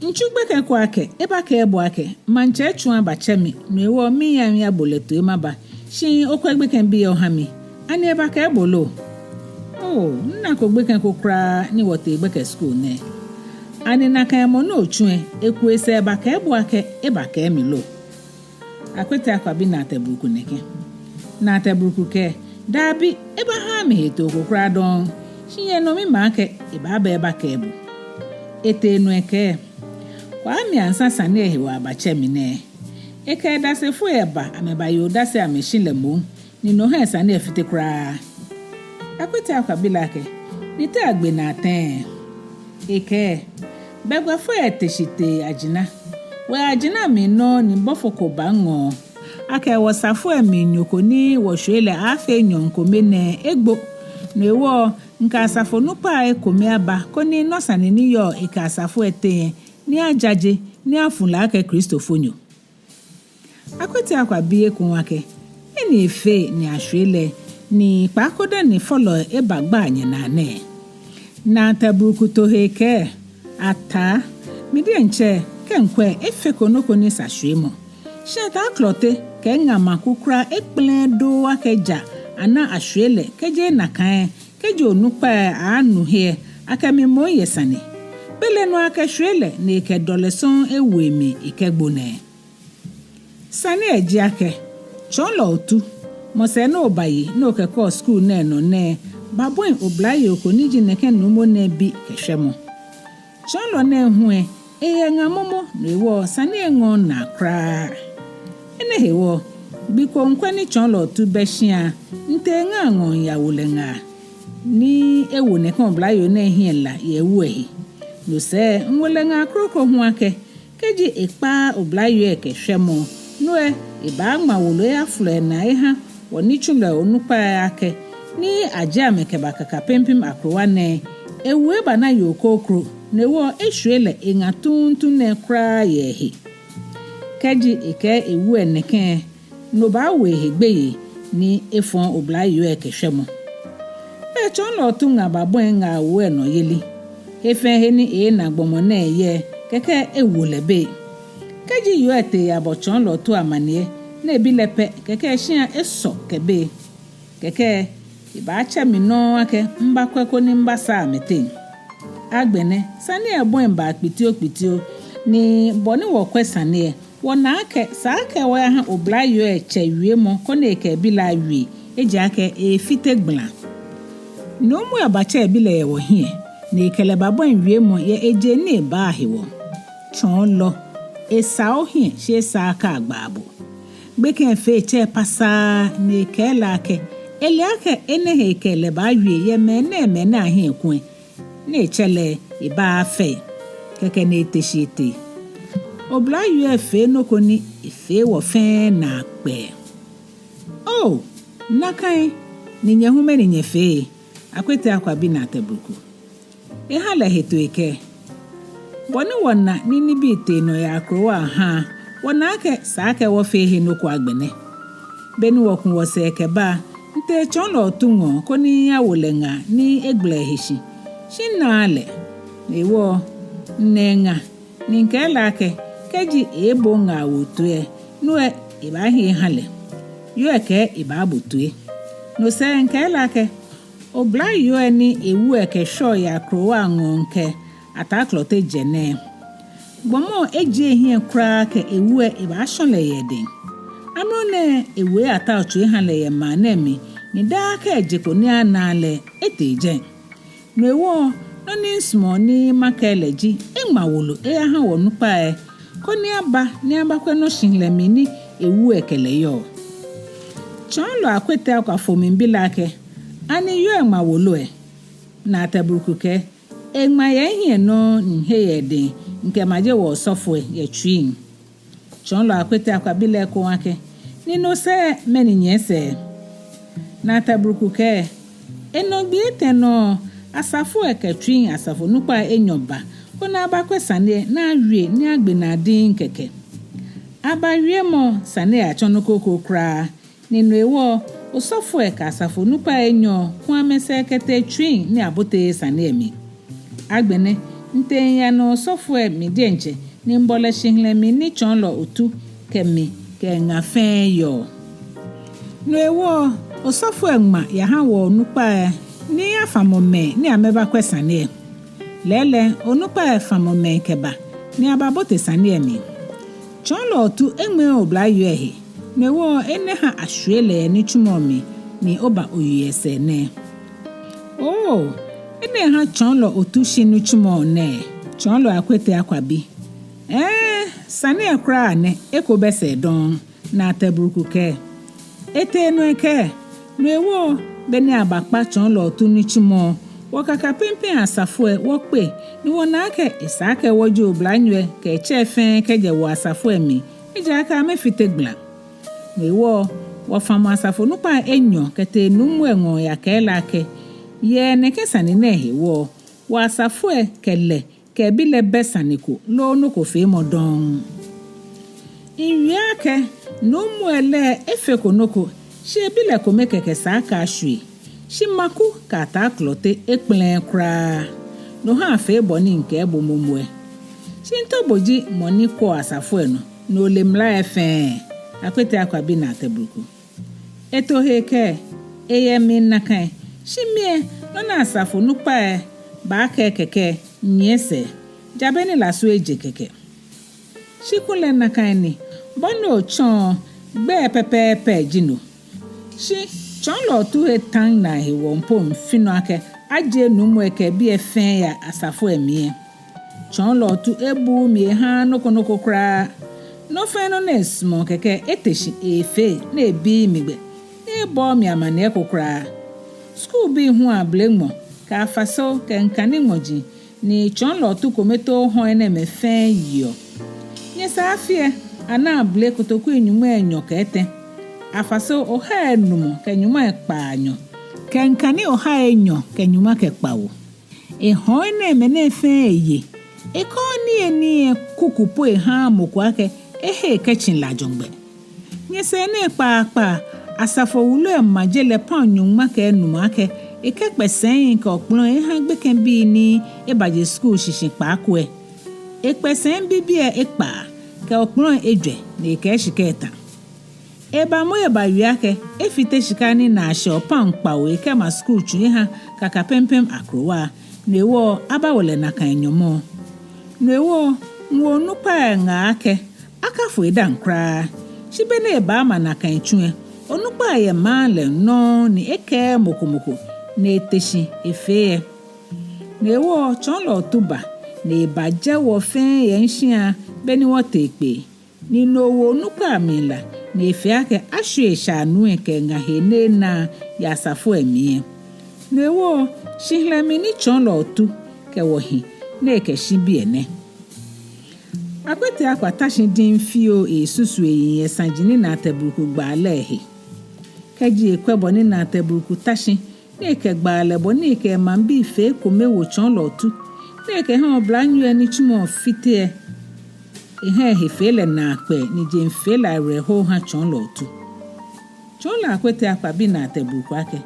Nchukbeke kwake eba ka ebu ake manche chua bachemi nwewo mi ya boleto emaba shi okwegbeke bi ohami ani eba ka ebolo nna ko gbeke kokra ni wote egbeke school ne ani naka emo no chue ekwu ese eba ka ebu ake eba ka emilo akwete akwabi na tebruku neke na tebruku ke dabi eba ha mi to kokra don shi no mi make eba ka ebu ete no eke kwa mi ansasa na ehiwa abachemi ne eke dase fu eba ameba yo dase ameshilemu ni no ha esa na efite kra akwete akwabila ke ni te agbe na ten eke begwa fu eteshite ajina we ajina mi no ni bofoko bango ake wosafu emi nyoko ni wohwele afa nyonko mene egbo no ewo nka asafo nupa ekome aba koni nosane ni yo ika asafo ete ni ajaje ni afula ake Kristofonyo akwete akwabi ekunwake eni efe ni ahwele ni pakoda ni follow ebagba anyina ne na tabuku to heke ata midi enche kenkwe efe konoko ni sahwemo sheta klote ke ngama kukra ekplen do akeja ana ahwele keje nakan keje onupa anu he akami mo yesane bele no akahwele ne ke doleson ewemi ikegbone sane eji ake cholo otu mose no bayi no ke ko school ne no ne babon oblaye okoniji neke no mo ne bi kehwemo cholo ne hue ngamomo no ewo sane ngon na kra ene hewo biko nkwani cholo otu beshia nte ngon ya wulenga ni ewo ne kan oblaye ne hiela ye wuehi no se nwelenga kroko hu ake keji ekpa oblaye kehwemo noe iba ma wolo ya fle na ha woni chule onupa ake ni aja mekeba kaka pempim akrowa ne ewu eba na yokokro newo ehwele engatuntu ne kra yehi keji ike ewu eneke no ba we hegbeye ni efon oblayo ekehwemo chon lo tunga babon nga we no yeli efe he ni na gbomo na ye keke ewu lebe keji yo ete ya bochon lo to amanie na ebilepe keke hia eso kebe keke iba acha mi no ake mbakweko ni mbasa amete agbene sane ebon mba akpitio ni boni wo kwesane wona ake saake wa ha oblayo eche wiemo kona eke bila wi eji ake efite gbla no mu abacha ebile wo hie na ekele babon wiemo ye eje ni ba ahiwo chon lo esa ohie she saaka agbabo gbeke fe che pasa ni kele ake ele ake ene he kele ba wi ye mene na ahie kun na echele iba afe keke na eteshite oblayo efe noko ni efe wo fe na pe nakai ni nyehume ni nyefe akwete akwabi na tebuku hala heto eke boni wona nini bite no ya akrowa ha wona ake saake wo fe he noko agbene beni wokun wo se eke ba nte chonlo tungo koni ya wolenga ni egle hishi shinale newo nenga ninkela ake keji ebo nga wotue no iba hi hale yo eke iba botue no se nkela ake oblayo ni ewu eke sho ya krowa ngonke ataklote jene bomo eje hie kra ke ewu iba shole yedin anone ewu ata ochu hale ye manemi ni da ka ejeko ni anale eteje no ewo no ni small ni makeleji enmawolo ha wonupa koni aba ni abakwe no shinlemi ni ewu ekele yo chonlo akwete akwa fomimbila ke ani yo enmawolo na taburuku ke enma ye hie no nhe yedin nke maje wo sofwe ye twin chonlo akwete akwa bile ko wake ni no se meni nyese na taburuku ke enogbi eteno asafu eketwin asafu nupa enyoba kona abakwe sane na awie ni agbe na din keke abawie mo sane achonoko kra ninu ewo osofu eka asafu nupa enyo kwa mese kete twin ni abote sane emi agbene ntenya no software mi dienche ni mbole shingle mi ni chonlo otu kemi ke ngafen yo no ewo o software ma ya ha wo nupa ni afamome ni ameba kwesane lele onupa afamome keba ni ababote sane mi chonlo otu enwe obla yo ehe no ewo ene ha ahwele ni chumomi ni oba oyese ne oh ene ha chonlo otu shinu chumo ne chonlo akwete akwabi sane akra ne ekobese don na teburuku ke ete no eke no ewo beni abakpa chonlo otu ni chumo wakaka pempen asafo wo pe ni wona ake isake wojo blanwe ke chefen keje wo asafo mi eja aka mefitegla no ewo wo fama asafo nupa enyo kete numu enwo ya kela ke ye ne kesani nehe wo asafo kele ke bile besaniko lo no ko fe modon inwiake numu ele efeko noko she bile ko mekeke saka shui shi maku kata klote ekplen kra no ha fe boni nke ebo momwe shi ntoboji moni ko asafo eno no lemla efe akwete akwabi na tebuku eto heke eyemi nakan shi mie no na asafo nupa ba keke nyese jabeni la so eje keke shi kunle nakan ni bono chon gbe pepepe jino shi chonlo tu etan na hewo mpom fino ake aje numu eke bi efen ya asafo emie chonlo tu ebu mi ha noko kra no feno nesmo keke eteshi efe na ebi migbe ebo mi amane kokra school bi hu ablemo ka afaso ke nkani moji ni chonlo tu kometo ho ene mefen yo nyesa afie ana able kotoku enyumu enyo kete afaso oha enumo kenyuma ekpanyo kenkani oha enyo kenyuma kekpawo ho ene mene fe eye ekoni eni kukupo ha mokwake ehe kechin lajongbe nyese ne pa asafo wulo majele panyuma ke enuma ke ekepesen ke oplon ha gbeken bi ni ebaje school shishin paako ekpesen bibie ekpa ke oplon edwe ne ke shiketa eba mo eba wiake efite shikani na asho pankpawo ke ma school chuni ha kaka pempem akrowa newo abawole na kan nyomo newo nwo nupa nga ake akafo edan kra shibene eba ma na kan chue onupa ye male no ni eke mokomoko na eteshi efe newo chonlo tuba na ibaje wo fen ye nhia beni wo tepe ni nowo nupa mila na efe ake ashu shanu eke nga hene na ya safo emie newo shihlemi ni chonlo tu ke wohi na eke shibiene akwete akwatashi din fio esusu eyin sanjini na tebuku gba lehe keji ekwebo ni na tebuku tashi na eke gba lebo ni eke mambi fe ko mewo chonlo tu na eke ha oblanyu eni chumo fite ihe hefele na akpe ni jemfela reho ha chonlo tu chonlo akwete akwabi na tebuku ake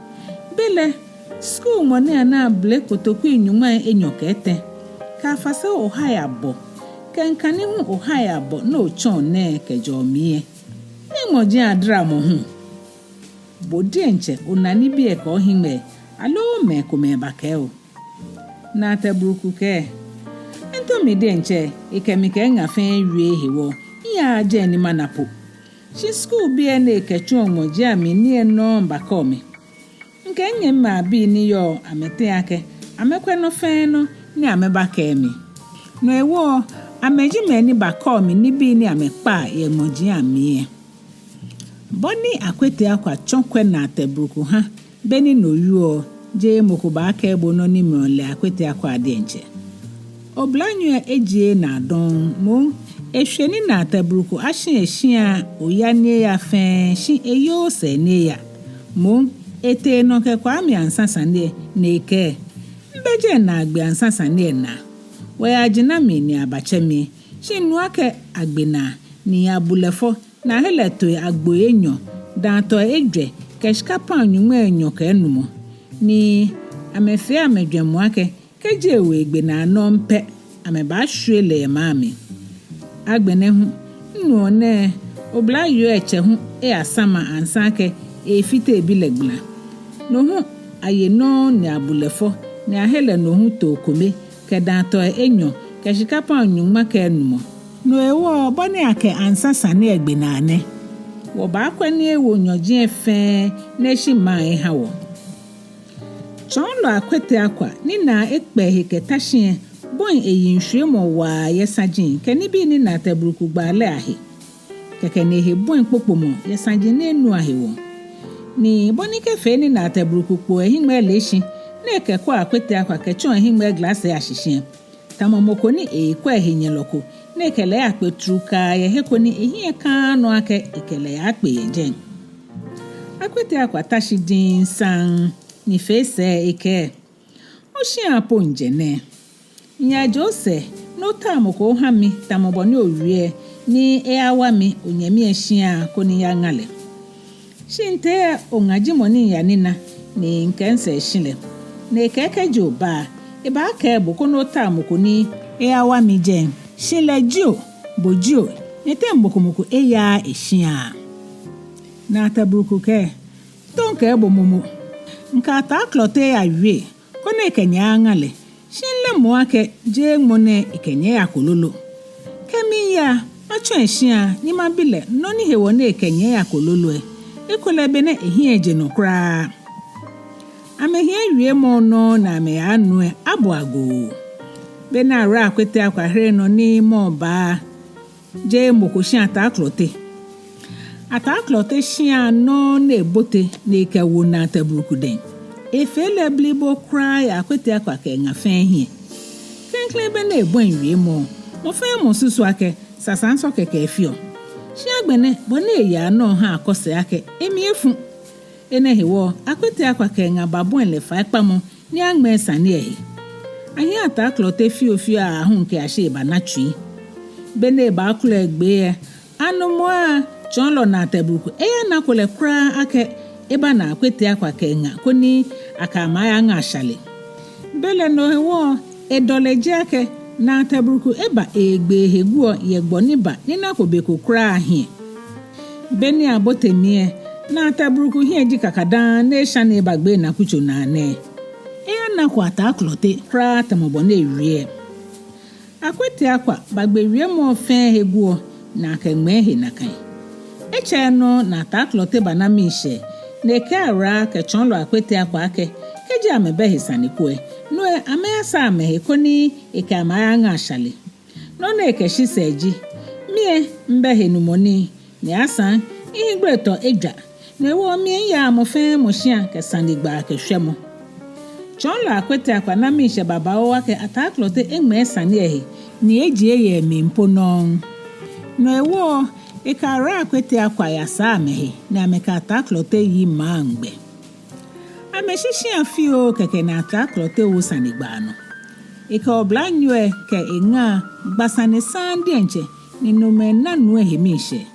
bele school money ana ble kotoku enyuma enyokete ka fasa ohaya bo kenkani hu ohaya bo no chon ne kejomie emoji adra mo hu bodienche onani bi e ko hime alo me ko me bakeo na tebuku ke ento mi denche ikemike ngafen wie hewo ya je ni manapo shi school bi ene kechu omoji ami ni eno mbakome nke nye ma bi ni yo amete ake amekwe no feno ni amebaka mi no ewo ameji me ni bakome ni bi ni amepa ye moji ami boni akwete akwa chonkwe na tebuku ha beni no yuo je mokuba aka ebo no ni mole akwete akwa adenche oblanyu ejie na don mo ehweni na tebuku ashin ehia oyane ya fen shi eyo se ne ya mo ete no ke kwa mi ansasa ne neke mbeje na agbe ansasa ne na we agina mi ni abachemi shinu ake agbena ni abulefo na heleto agbo enyo danto edwe keshika panyu enyo ke enumo ni amefe amedwemu ake keje we gbe na no mpe ameba hwele maami agbene hu nnu one obla yo eche hu asama ansake efite ebilegbla no hu aye no ne abulefo ne ahele no hu to kome kedanto enyo keshikapa onyuma kenumo no ewo bone ake ansasa ne egbe na ane wo ba kwani ewo nyoje efe na shima hawo chonlo akwete akwa ni na ekpe heketashie bon eyinhwe mo wa yesagin keni bi ni na tabruku gbale ahe keke ne he bon popomo yesagin ne nu ahe wo ni boni ke fe ni na tabruku po ehimwe leshi na kekwa akwete akwa kechon ehimwe glass ahihie tamomoko ni ekwa ehinye loko na ekele akpetruka ye hekoni ehie ka no ake ekele akpe yejen akwete akwa tashidin san ni fese eke oshi apo njene nya jose no tamoko hami tamobo ni owie ni eawami onyemi ehia koni ya ngale shinte ongaji moni ya nina ni nkense ehile na keke joba eba ka bụ kono tamoko ni eawami jen shile jo bojo ni tembokomoko eya ehia na tabruku ke tonke bo momo nka ta klote ya wie kone ekenye angale shinle muake je ngmone ekenye ya kololo kemi ya macho ehia ni mabile no ni hewo na ekenye ya kololo ekolebe na ehia je no kra amehia wie mo no na me anu abu ago be na ra akwete akwa here no ni mo ba je moko shin ataklote shia no na ebote na ikewu na tabruku den efele blibo cry akwete akwa ke ngafen hie kenkle be na ebon wie mo fe mo susu ake sasanso keke efio shia gbene bone ya no ha akose ake emiefu ene hewo akwete akwa ke ngababon le fa ipamo ni angme sane ehi ahi ataklote fio a hu nke ashe ba natui bene ba aklo egbe anu mo a chonlo na tabruku eya na kole kra ake eba na akwete akwa kenga koni akama ya ngashale bele no hewo edoleje ake na tabruku eba egbe heguo yegbo niba ni na kobeko kra ahie beni abotemie na tabruku hie jikakada na esha na ebagbe na kucho na ane eya na kwata aklote kra tamobo na ewie akwete akwa bagbe wie mo fe heguo na kengme he na kan eche no na taklote banamishe neke ara ke chonlo akwete akwa ake keji amebe hisanikwe no ameyasa amehe koni eke amaya ngashale no na ekeshi seji mie mbehe numoni ni asan ihigbeto eja na wo mie ya amofe moshia ke sanigba ke hwemo chonlo akwete akwa namishe baba o ake ataklote engme sani ehe ni eji eye mimpo no no ewo ikara akwete akwa ya sa amehe na ameka ataklote yi mangbe ameshishi afio keke na ataklote wo sanigba no ike obla nyue ke enga gbasane sandi enche ni nume na nu ehemishe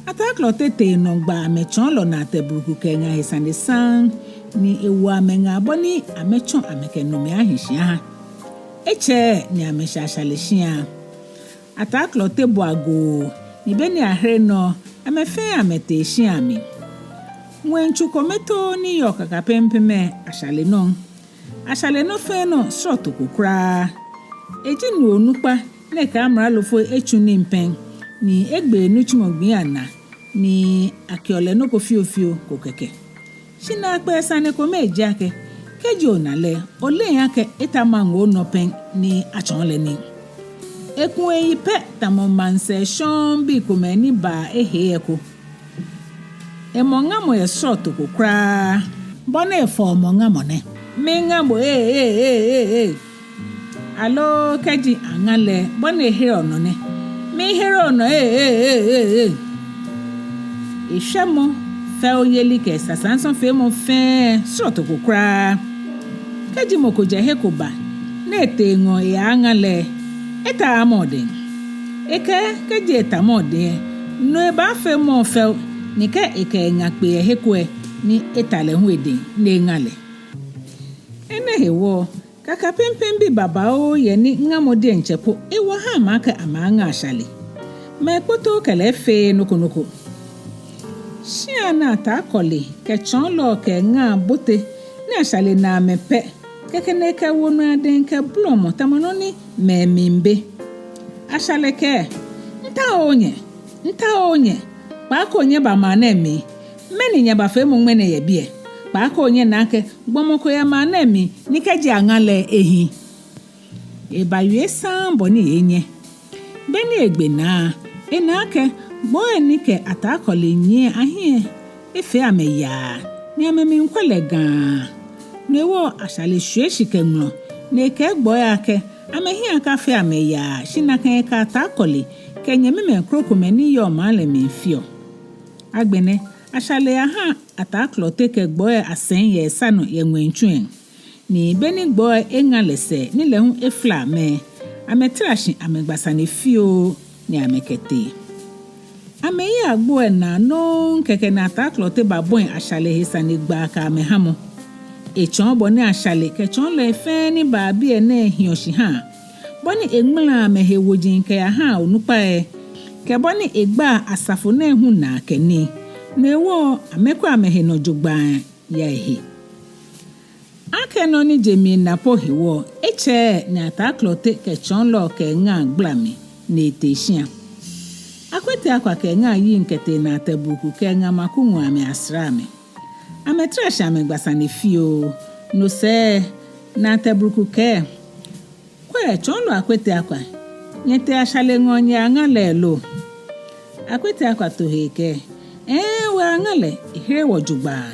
ataklote te no gba amechon lo na tabruku ke nga hisane san ni ewu amenga boni amechon ameke nume ahishi ha eche ni ameshashalishia ataklote boago ni beni ahre no amefe amete shiami mwenchu kometo ni yoka pempeme ashale no fe no short kokra ejinu onukpa ne ka amra lofo echuni mpen ni egbe nuchimogbin ana ni akiole no ko fiofio kokeke shina pe sane ko meje ake keji onale ole yake etamango no pen ni achonle ni ekun eyi pe tamomanse shon bi komeni ba ehe eko emongamo ye short kokra bone fo mongamo ne mengamo alo keji angale bone he ono ne me here ono ishemo fe oyeli ke sasanson fe mo fe short kokra keji mokoje he ko ba na etengo ya angale eta amode eke keji eta mode no eba fe mo fe ni ke eke ngakpe hekwe ni etale hu ede na ngale ene hewo kaka pempem bi babao ye ni ngamode nchepo ewo ha maka amanga ashale ma ekpoto kele fe nukunuku shia na ta koli ke chonlo ke nga bote ni ashale na mepe kekene ka wonu aden ke blomo tamononi memimbe ashale ke nta onye pa ko onye ba ma na emi meni nya ba fe mu nwene ye bie pa ko onye na ke gbomoko ya ma na emi ni ke ji angale ehi e ba yue sambo ni enye beni egbe na enake gbo enike atakole nye ahie efe ameya ni amemi nkwele gan newo ashale hwehwe kenwo ne ke gbo ya ke amehi aka fe ameya shinaka ka atakole kenye meme krokomeni yo male me fio agbene ashale aha ataklote ke gbo asen ye sano ye nwenchuen ni beni gbo engalese ni lehun efla me ametrashi amegbasane fio ni amekete ameyi agbo na no keke na ataklote babon ashale hisani gba ka amehamo echon bo ni ashale ke chon le fe ni ba bi ene hioshi ha boni egmla mehewojin ke ha onupa ke boni egba asafo na ehu na keni newo amekwa amehe no jogba ya ehe akeno ni jemi na pohiwo eche ni ataklote ke chonlo ke nga gblami na eteshia akwete akwa ke nga yi nkete na tabuku ke nga makunwu ame asrame ametrasha amegbasane fio no se na tabuku ke kwe chonlo akwete akwa nyete ashale ngonye angalelo akwete akwa toheke we angale ihe wojugba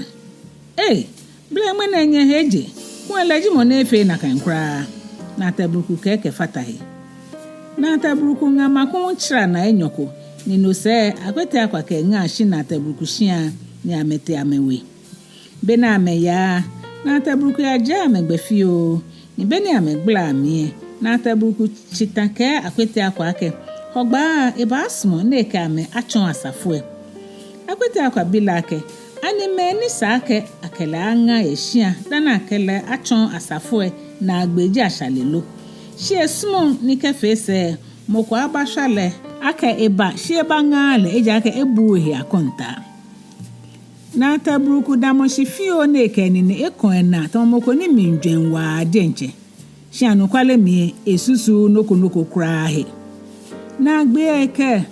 ble mwene nye heje kweleji mo nefe na kankra na tabuku keke fatahi na tabuku nga makun chira na enyoko ni no se akwete akwa ke nga shi na tabuku shia ni amete amewe be na ameya na tabuku ya ja amegbefio ni be ni amegbla amie na tabuku chitake akwete akwa ke hogba ebasmo neke ame achon asafue akwete akwa bilake anime ni sake akele anga eshia dana akele achon asafue na agbeji ashalelo shie smon ni kefese moko abashale aka eba shie bangale eja aka ebuhe akonta na tabruku damoshi fio neke ni ekona tomoko ni minjwen wa denche shia no kwale mi esusu noko krahe na agbe eke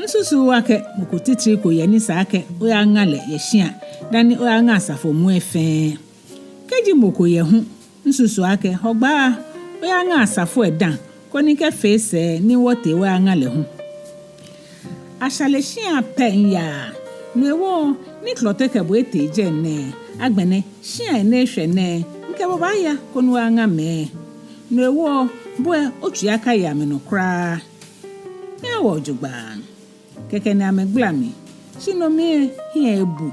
nsusu wake mukutitri ko yani sake oya ngale yeshia dani oya nga asafo mu efe keji moko ye hu nsusu wake hogba oya nga asafo edan koni ke face ni wote oya ngale hu ashale shia penya newo ni klote ke bo ete je ne agbene shia ne hwe ne nke baba ya konu oya nga me newo bo otu aka ya me no kra ya wojugba keke na amegbla mi shino mi hi ebu